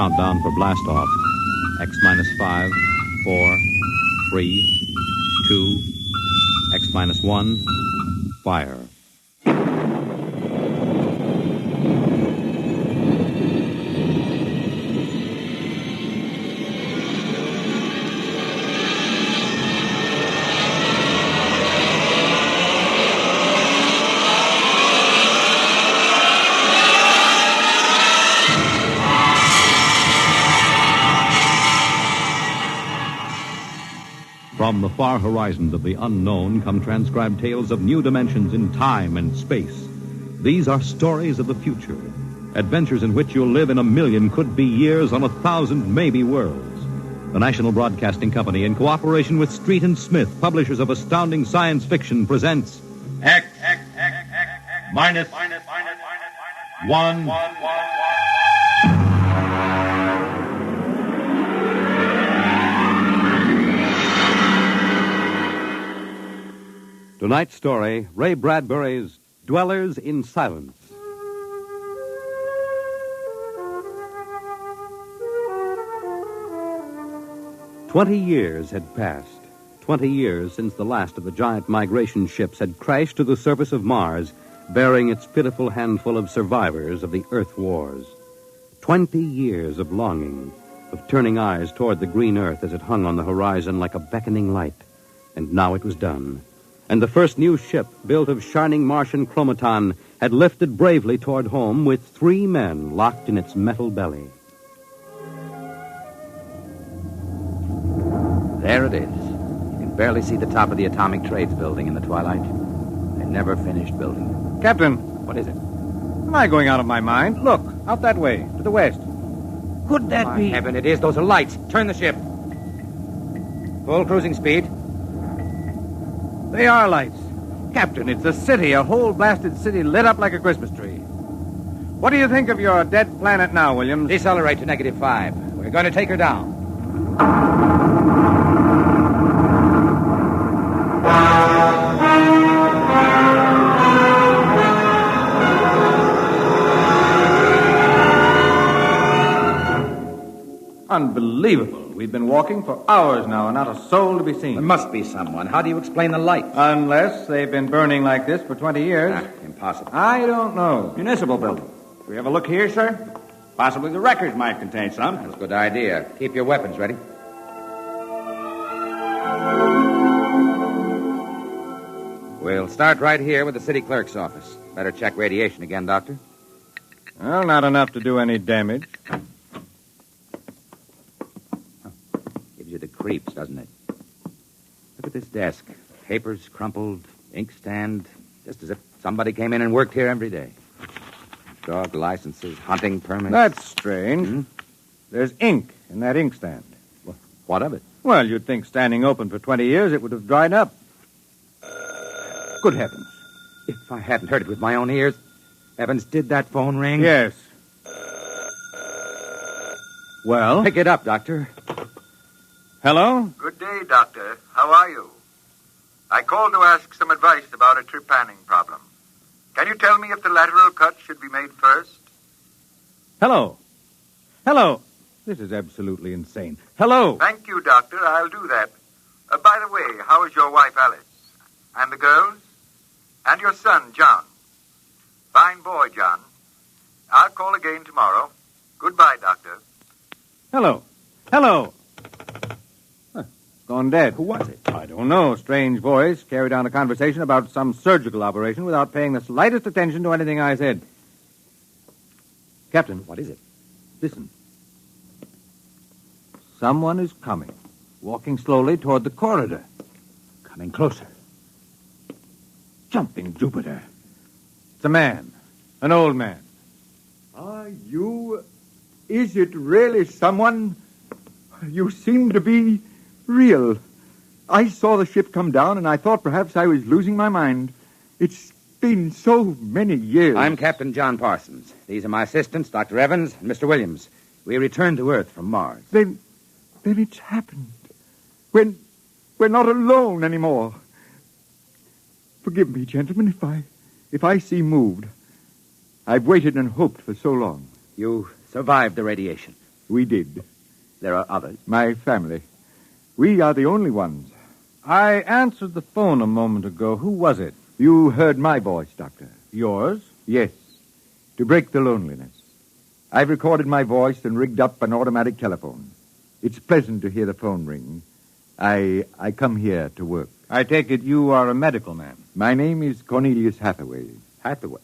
countdown for blast-off. X minus 5, 4, 3, 2, X minus 1, fire. From the far horizons of the unknown come transcribed tales of new dimensions in time and space. These are stories of the future, adventures in which you'll live in 1,000,000 could-be years on 1,000 maybe worlds. The National Broadcasting Company, in cooperation with Street and Smith, publishers of astounding science fiction, presents X minus 1. Tonight's story, Ray Bradbury's Dwellers in Silence. "20 years had passed. 20 years since the last of the giant migration ships had crashed to the surface of Mars, bearing its pitiful handful of survivors of the Earth Wars. 20 years of longing, of turning eyes toward the green Earth as it hung on the horizon like a beckoning light. And now it was done. And the first new ship, built of shining Martian chromaton, had lifted bravely toward home with 3 men locked in its metal belly. There it is. You can barely see the top of the Atomic Trades building in the twilight. They never finished building it. Captain, What is it? am I going out of my mind? Look, out that way, to the west. Could that be? Heaven, it is. Those are lights. Turn the ship. Full cruising speed. They are lights. Captain, it's a city, a whole blasted city lit up like a Christmas tree. What do you think of your dead planet now, Williams? Decelerate to -5. We're going to take her down. Unbelievable. We've been walking for hours now and not a soul to be seen. There must be someone. How do you explain the light? Unless they've been burning like this for 20 years. Impossible. I don't know. Municipal building. Do we have a look here, sir? Possibly the records might contain some. That's a good idea. Keep your weapons ready. We'll start right here with the city clerk's office. Better check radiation again, Doctor. Well, not enough to do any damage. Gives you the creeps, doesn't it? Look at this desk. Papers crumpled, inkstand, just as if somebody came in and worked here every day. Dog licenses, hunting permits. That's strange. There's ink in that inkstand. Well, what of it? Well, you'd think standing open for 20 years it would have dried up. Good heavens. If I hadn't heard it with my own ears. Evans, did that phone ring? Yes. Well? Pick it up, Doctor. Hello? Good day, Doctor. How are you? I called to ask some advice about a trepanning problem. Can you tell me if the lateral cut should be made first? Hello? Hello? This is absolutely insane. Hello? Thank you, Doctor. I'll do that. By the way, how is your wife, Alice? And the girls? And your son, John? Fine boy, John. I'll call again tomorrow. Goodbye, Doctor. Hello? Hello? Gone dead. Who was it? I don't know. Strange voice carried on a conversation about some surgical operation without paying the slightest attention to anything I said. Captain. What is it? Listen. Someone is coming, walking slowly toward the corridor. Coming closer. Jumping Jupiter. It's a man. An old man. Are you... Is it really someone? You seem to be real. I saw the ship come down, and I thought perhaps I was losing my mind. It's been so many years. I'm Captain John Parsons. These are my assistants, Dr. Evans and Mr. Williams. We returned to Earth from Mars. Then it's happened. We're not alone anymore. Forgive me, gentlemen, if I seem moved. I've waited and hoped for so long. You survived the radiation. We did. There are others. My family. We are the only ones. I answered the phone a moment ago. Who was it? You heard my voice, Doctor. Yours? Yes. To break the loneliness. I've recorded my voice and rigged up an automatic telephone. It's pleasant to hear the phone ring. I come here to work. I take it you are a medical man. My name is Cornelius Hathaway. Hathaway.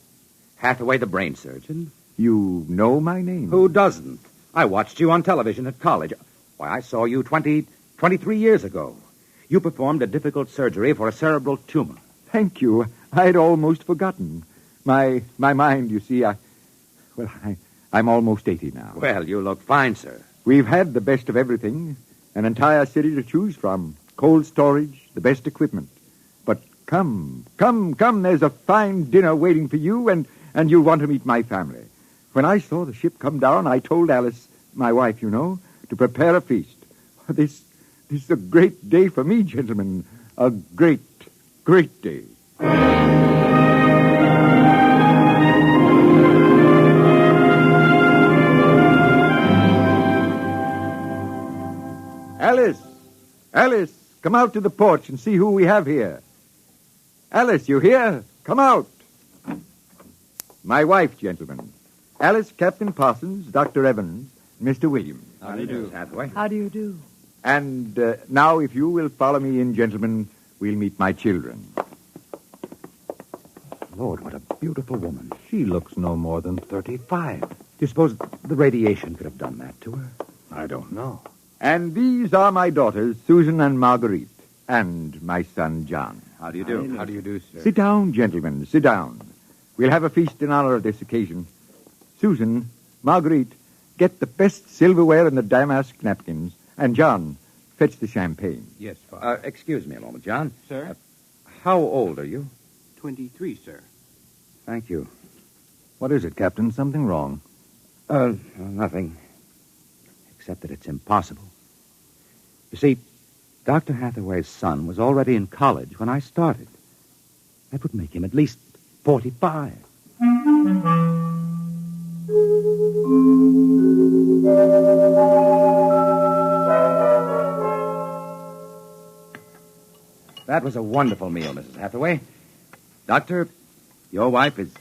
Hathaway, the brain surgeon. You know my name? Who doesn't? I watched you on television at college. Why, I saw you 23 years ago. You performed a difficult surgery for a cerebral tumor. Thank you. I'd almost forgotten. My mind, you see, I'm almost 80 now. Well, you look fine, sir. We've had the best of everything. An entire city to choose from. Cold storage, the best equipment. But come. There's a fine dinner waiting for you, and you'll want to meet my family. When I saw the ship come down, I told Alice, my wife, you know, to prepare a feast. This is a great day for me, gentlemen. A great day. Alice, come out to the porch and see who we have here. Alice, you here? Come out. My wife, gentlemen. Alice, Captain Parsons, Dr. Evans, Mr. Williams. How do you do, Hathaway? How do you do? And now, if you will follow me in, gentlemen, we'll meet my children. Lord, what a beautiful woman. She looks no more than 35. Do you suppose the radiation could have done that to her? I don't know. And these are my daughters, Susan and Marguerite, and my son, John. How do you do? How do you do, sir? Sit down, gentlemen, sit down. We'll have a feast in honor of this occasion. Susan, Marguerite, get the best silverware and the damask napkins. And John, fetch the champagne. Yes, Father. Excuse me a moment, John. Sir? How old are you? 23, sir. Thank you. What is it, Captain? Something wrong? Nothing. Except that it's impossible. You see, Dr. Hathaway's son was already in college when I started. That would make him at least 45. That was a wonderful meal, Mrs. Hathaway. Doctor, your wife is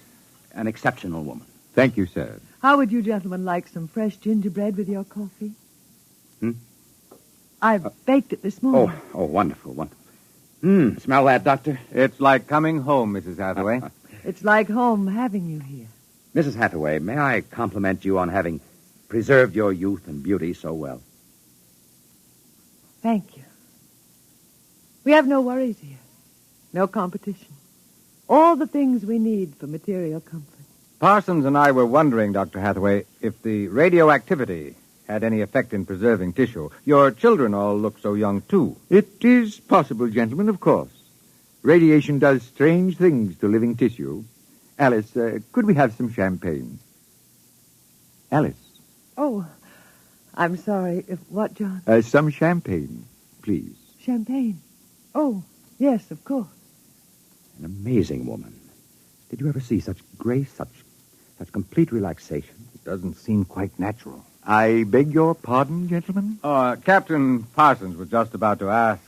an exceptional woman. Thank you, sir. How would you gentlemen like some fresh gingerbread with your coffee? Hmm? I've baked it this morning. Oh, wonderful, wonderful. Smell that, Doctor? It's like coming home, Mrs. Hathaway. It's like home having you here. Mrs. Hathaway, may I compliment you on having preserved your youth and beauty so well? Thank you. We have no worries here. No competition. All the things we need for material comfort. Parsons and I were wondering, Dr. Hathaway, if the radioactivity had any effect in preserving tissue. Your children all look so young, too. It is possible, gentlemen, of course. Radiation does strange things to living tissue. Alice, could we have some champagne? Alice. Oh, I'm sorry. What, John? Some champagne, please. Champagne. Oh, yes, of course. An amazing woman. Did you ever see such grace, such complete relaxation? It doesn't seem quite natural. I beg your pardon, gentlemen? Captain Parsons was just about to ask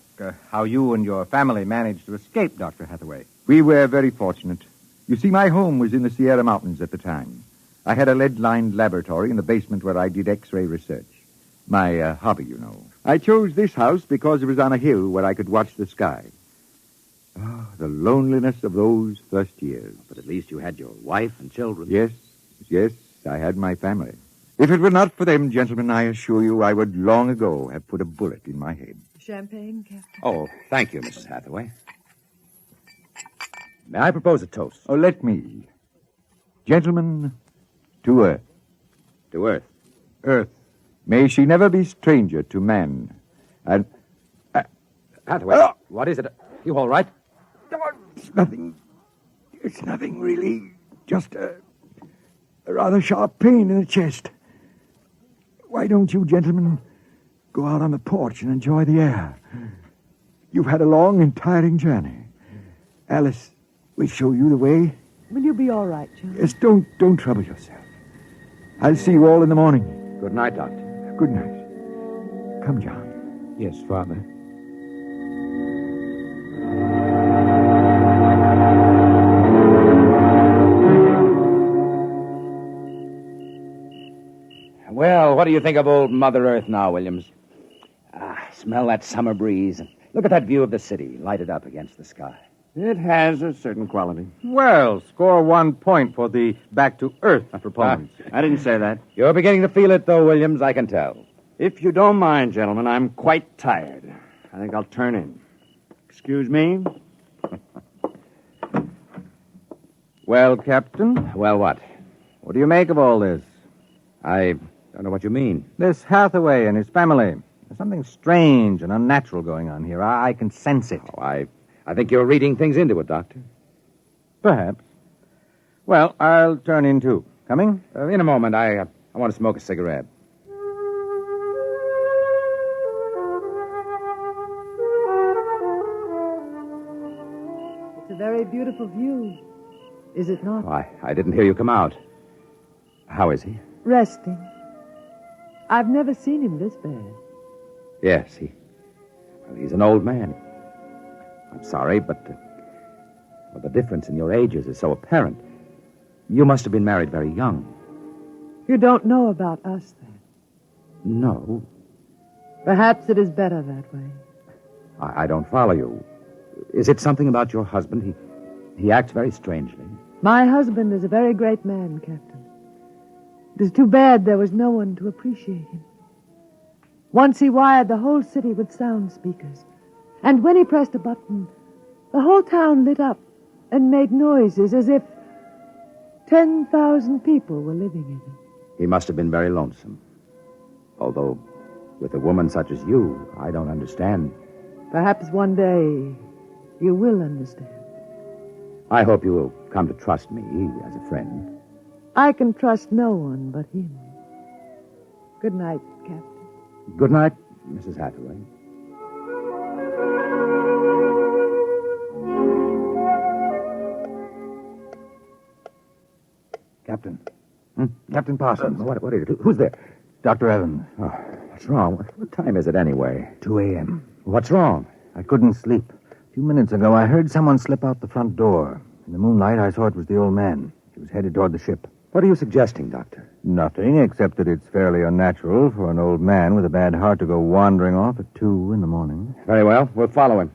how you and your family managed to escape, Dr. Hathaway. We were very fortunate. You see, my home was in the Sierra Mountains at the time. I had a lead-lined laboratory in the basement where I did X-ray research. My hobby, you know. I chose this house because it was on a hill where I could watch the sky. Oh, the loneliness of those first years. But at least you had your wife and children. Yes, I had my family. If it were not for them, gentlemen, I assure you I would long ago have put a bullet in my head. Champagne, Captain? Oh, thank you, Mrs. Hathaway. May I propose a toast? Oh, let me. Gentlemen, to Earth. To Earth. Earth. May she never be stranger to man. And... Hathaway, what is it? You all right? It's nothing. It's nothing, really. Just a rather sharp pain in the chest. Why don't you gentlemen go out on the porch and enjoy the air? You've had a long and tiring journey. Alice, we'll show you the way. Will you be all right, John? Yes, don't trouble yourself. I'll see you all in the morning. Good night, Doctor. Good night. Come, John. Yes, Father. Well, what do you think of old Mother Earth now, Williams? Smell that summer breeze. Look at that view of the city, lighted up against the sky. It has a certain quality. Well, score 1 point for the back-to-earth proponents. I didn't say that. You're beginning to feel it, though, Williams, I can tell. If you don't mind, gentlemen, I'm quite tired. I think I'll turn in. Excuse me? Well, Captain, Well, what? what do you make of all this? I don't know what you mean. This Hathaway and his family. There's something strange and unnatural going on here. I can sense it. Oh, I think you're reading things into it, Doctor. Perhaps. Well, I'll turn in, too. Coming? In a moment, I want to smoke a cigarette. It's a very beautiful view, is it not? Oh, I didn't hear you come out. How is he? Resting. I've never seen him this bad. Yes, he's an old man. I'm sorry, but the difference in your ages is so apparent. You must have been married very young. You don't know about us, then. No, Perhaps it is better that way. I don't follow you. Is it something about your husband? He acts very strangely. My husband is a very great man, Captain. It is too bad there was no one to appreciate him. Once he wired the whole city with sound speakers. And when he pressed a button, the whole town lit up and made noises as if 10,000 people were living in it. He must have been very lonesome. Although, with a woman such as you, I don't understand. Perhaps one day you will understand. I hope you will come to trust me as a friend. I can trust no one but him. Good night, Captain. Good night, Mrs. Hathaway. Captain. Captain Parsons. What is it? Who's there? Dr. Evans. Oh, what's wrong? What time is it anyway? 2 a.m. What's wrong? I couldn't sleep. A few minutes ago, I heard someone slip out the front door. In the moonlight, I saw it was the old man. He was headed toward the ship. What are you suggesting, Doctor? Nothing, except that it's fairly unnatural for an old man with a bad heart to go wandering off at 2 in the morning. Very well. We'll follow him.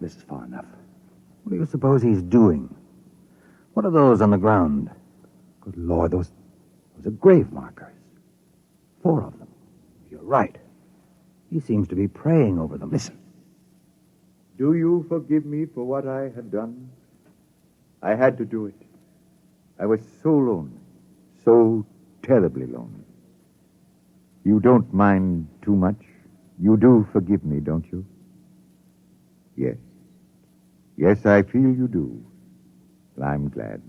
This is far enough. What do you suppose he's doing? What are those on the ground? Good Lord, those are grave markers. 4 of them. You're right. He seems to be praying over them. Listen. Do you forgive me for what I had done? I had to do it. I was so lonely, so terribly lonely. You don't mind too much? You do forgive me, don't you? Yes. Yes, I feel you do. I'm glad.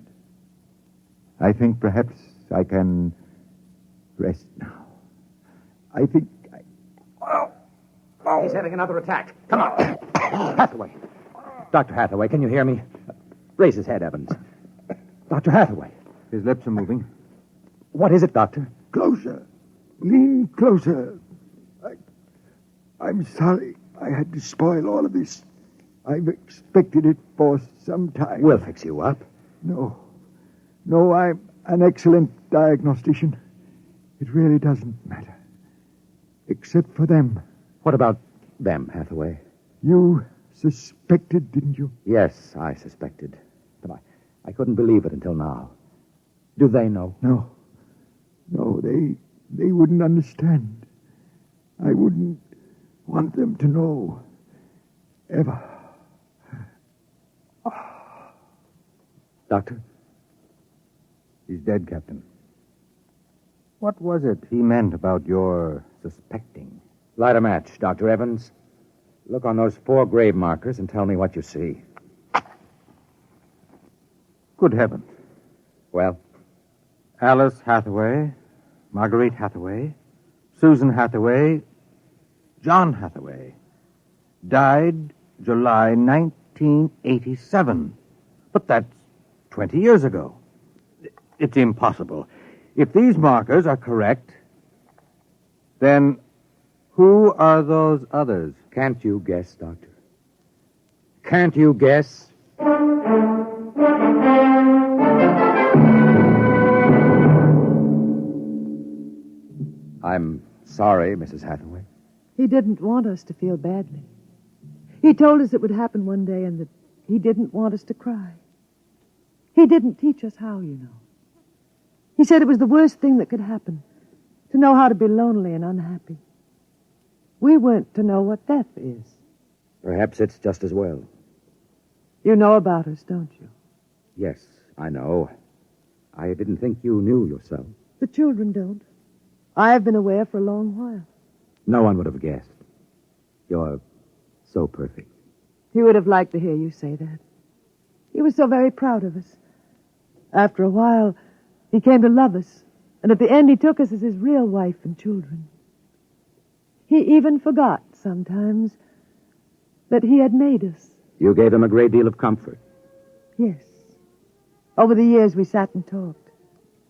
I think perhaps I can rest now. I think He's having another attack. Come on. Hathaway. Dr. Hathaway, can you hear me? Raise his head, Evans. Dr. Hathaway. His lips are moving. What is it, Doctor? Closer. Lean closer. I'm sorry I had to spoil all of this. I've expected it for some time. We'll fix you up. No, I'm an excellent diagnostician. It really doesn't matter. Except for them. What about them, Hathaway? You suspected, didn't you? Yes, I suspected. But I couldn't believe it until now. Do they know? No, they wouldn't understand. I wouldn't want them to know. Ever. Doctor? He's dead, Captain. What was it he meant about your suspecting? Light a match, Dr. Evans. Look on those 4 grave markers and tell me what you see. Good heavens. Well? Alice Hathaway, Marguerite Hathaway, Susan Hathaway, John Hathaway. Died July 1987. But that's 20 years ago. It's impossible. If these markers are correct, then who are those others? Can't you guess, Doctor? Can't you guess? I'm sorry, Mrs. Hathaway. He didn't want us to feel badly. He told us it would happen one day and that he didn't want us to cry. He didn't teach us how, you know. He said it was the worst thing that could happen, to know how to be lonely and unhappy. We weren't to know what death is. Perhaps it's just as well. You know about us, don't you? Yes, I know. I didn't think you knew yourself. The children don't. I have been aware for a long while. No one would have guessed. You're so perfect. He would have liked to hear you say that. He was so very proud of us. After a while, he came to love us, and at the end he took us as his real wife and children. He even forgot, sometimes, that he had made us. You gave him a great deal of comfort. Yes. Over the years, we sat and talked.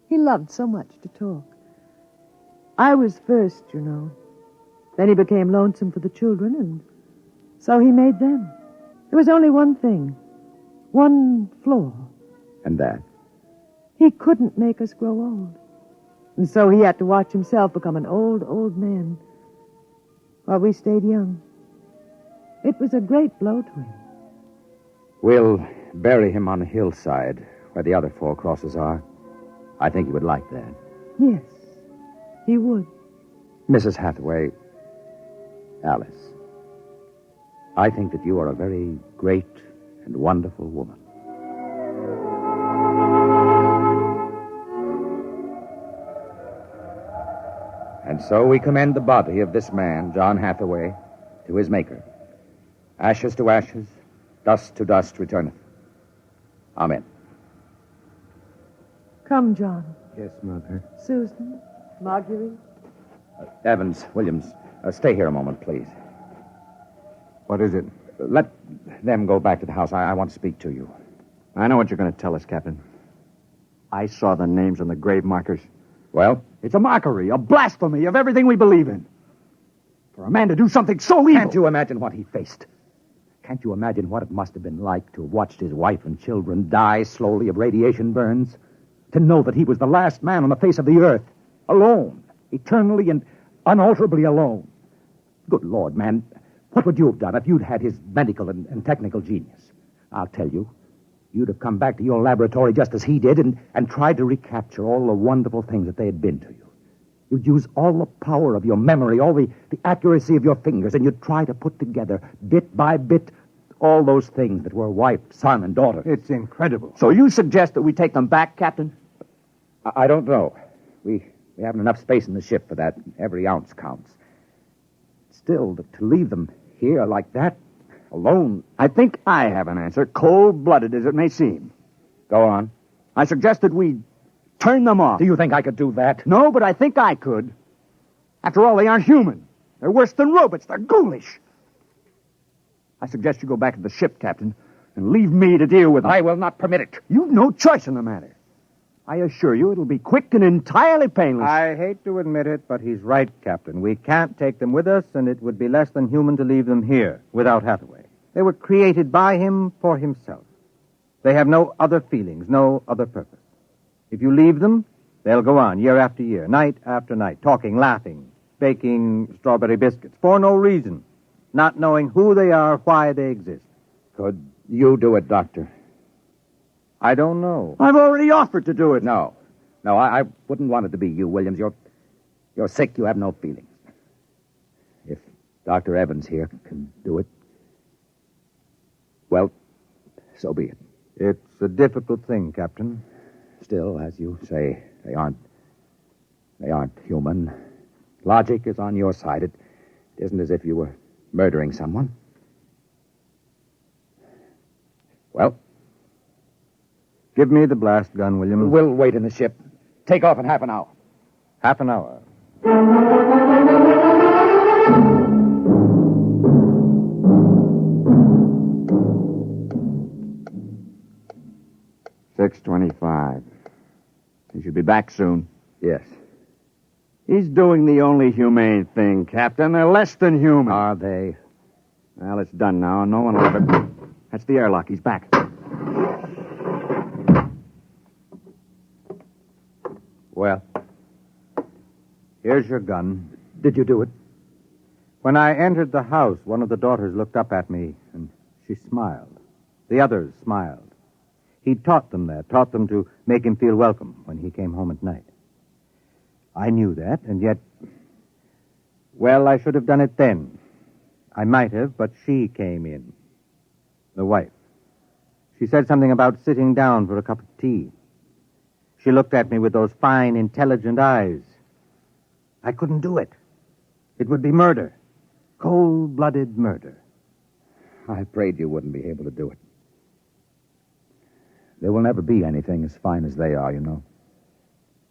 He loved so much to talk. I was first, you know. Then he became lonesome for the children, and so he made them. There was only one thing. One flaw. And that? He couldn't make us grow old. And so he had to watch himself become an old, old man while we stayed young. It was a great blow to him. We'll bury him on the hillside where the other 4 crosses are. I think he would like that. Yes, he would. Mrs. Hathaway, Alice, I think that you are a very great and wonderful woman. And so we commend the body of this man, John Hathaway, to his Maker. Ashes to ashes, dust to dust returneth. Amen. Come, John. Yes, Mother. Susan, Marguerite. Evans, Williams, stay here a moment, please. What is it? Let them go back to the house. I want to speak to you. I know what you're going to tell us, Captain. I saw the names on the grave markers. Well? It's a mockery, a blasphemy of everything we believe in. For a man to do something so evil. Can't you imagine what he faced? Can't you imagine what it must have been like to have watched his wife and children die slowly of radiation burns? To know that he was the last man on the face of the earth, alone, eternally and unalterably alone. Good Lord, man, what would you have done if you'd had his medical and technical genius? I'll tell you. You'd have come back to your laboratory just as he did and tried to recapture all the wonderful things that they had been to you. You'd use all the power of your memory, all the accuracy of your fingers, and you'd try to put together, bit by bit, all those things that were wife, son, and daughter. It's incredible. So you suggest that we take them back, Captain? I don't know. We haven't enough space in the ship for that. Every ounce counts. Still, to leave them here like that, alone... I think I have an answer, cold-blooded as it may seem. Go on. I suggest that we turn them off. Do you think I could do that? No, but I think I could. After all, they aren't human. They're worse than robots. They're ghoulish. I suggest you go back to the ship, Captain, and leave me to deal with them. I will not permit it. You've no choice in the matter. I assure you it'll be quick and entirely painless. I hate to admit it, but he's right, Captain. We can't take them with us, and it would be less than human to leave them here without Hathaway. They were created by him for himself. They have no other feelings, no other purpose. If you leave them, they'll go on year after year, night after night, talking, laughing, baking strawberry biscuits for no reason, not knowing who they are, why they exist. Could you do it, Doctor? I don't know. I've already offered to do it. No, I wouldn't want it to be you, Williams. You're sick. You have no feelings. If Dr. Evans here can do it, well, so be it. It's a difficult thing, Captain. Still, as you say, they aren't human. Logic is on your side. It isn't as if you were murdering someone. Well, give me the blast gun, Williams. We'll wait in the ship. Take off in half an hour. Half an hour. 6:25. He should be back soon. Yes. He's doing the only humane thing, Captain. They're less than human. Are they? Well, it's done now. No one will ever... That's the airlock. He's back. Well, here's your gun. Did you do it? When I entered the house, one of the daughters looked up at me, and she smiled. The others smiled. He taught them that, taught them to make him feel welcome when he came home at night. I knew that, and yet... Well, I should have done it then. I might have, but she came in. The wife. She said something about sitting down for a cup of tea. She looked at me with those fine, intelligent eyes. I couldn't do it. It would be murder. Cold-blooded murder. I prayed you wouldn't be able to do it. There will never be anything as fine as they are, you know.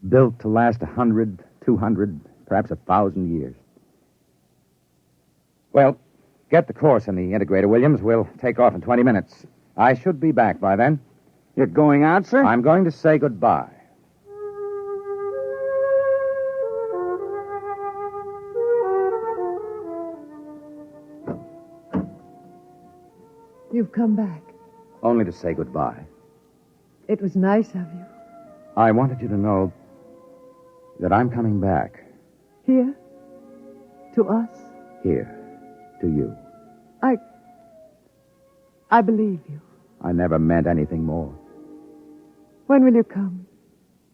Built to last 100, 200, perhaps 1,000 years. Well, get the course in the integrator, Williams. We'll take off in 20 minutes. I should be back by then. You're going out, sir? I'm going to say goodbye. You've come back. Only to say goodbye. It was nice of you. I wanted you to know that I'm coming back. Here? To us? Here. To you. I believe you. I never meant anything more. When will you come?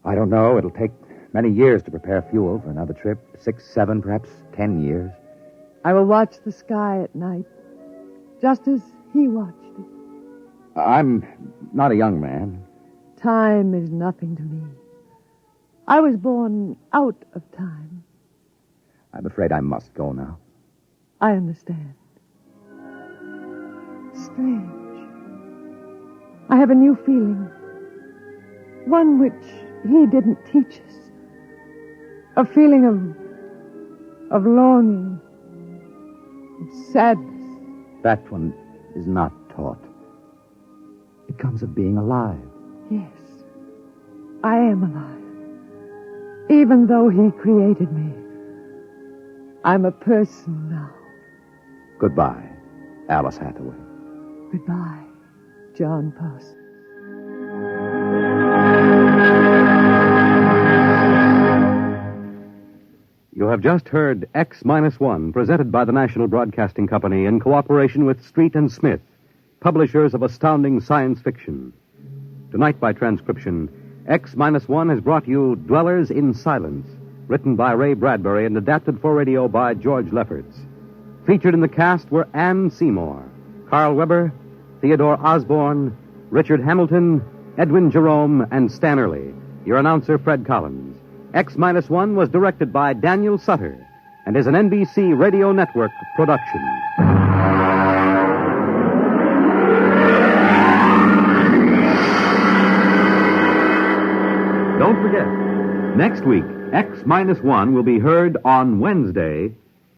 I don't know. It'll take many years to prepare fuel for another trip. 6, 7, perhaps 10 years. I will watch the sky at night, just as he watched it. I'm not a young man. Time is nothing to me. I was born out of time. I'm afraid I must go now. I understand. Strange. I have a new feeling. One which he didn't teach us. A feeling of longing, of sadness. That one is not taught. It comes of being alive. Yes, I am alive. Even though he created me, I'm a person now. Goodbye, Alice Hathaway. Goodbye, John Parsons. You have just heard X-1, presented by the National Broadcasting Company in cooperation with Street and Smith, publishers of astounding science fiction. Tonight, by transcription, X-1 has brought you Dwellers in Silence, written by Ray Bradbury and adapted for radio by George Lefferts. Featured in the cast were Anne Seymour, Carl Weber, Theodore Osborne, Richard Hamilton, Edwin Jerome, and Stan Early. Your announcer, Fred Collins. X-1 was directed by Daniel Sutter and is an NBC Radio Network production. Don't forget, next week, X-1 will be heard on Wednesday